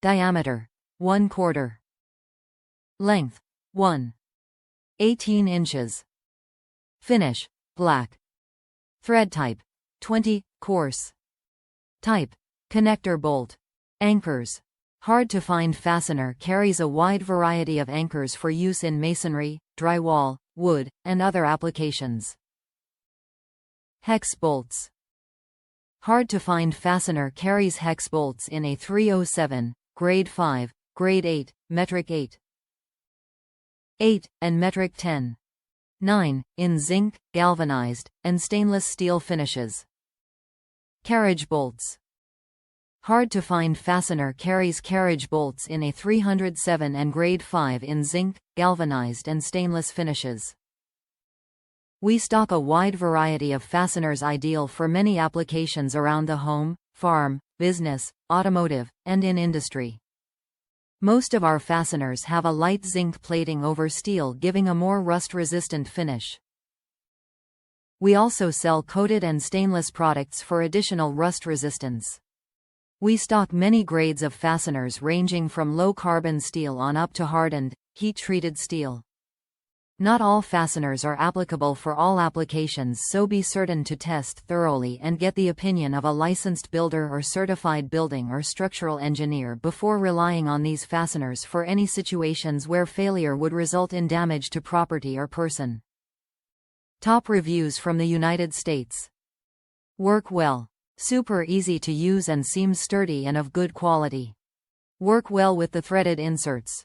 Diameter 1/4. Length 1.18 inches. Finish black. Thread type 20. Coarse. Type connector bolt. Anchors. Hard to find fastener carries a wide variety of anchors for use in masonry, drywall, wood, and other applications. Hex bolts. Hard to find fastener carries hex bolts in A307, grade 5, grade 8, metric 8, and metric 10. 9, in zinc, galvanized, and stainless steel finishes. Carriage bolts. Hard to find fastener carries carriage bolts in A307 and grade 5 in zinc, galvanized, and stainless finishes. We stock a wide variety of fasteners ideal for many applications around the home, farm, business, automotive, and in industry. Most of our fasteners have a light zinc plating over steel, giving a more rust-resistant finish. We also sell coated and stainless products for additional rust resistance. We stock many grades of fasteners ranging from low-carbon steel on up to hardened, heat-treated steel. Not all fasteners are applicable for all applications, so be certain to test thoroughly and get the opinion of a licensed builder or certified building or structural engineer before relying on these fasteners for any situations where failure would result in damage to property or person. Top reviews from the United States. Work well. Super easy to use and seems sturdy and of good quality. Work well with the threaded inserts.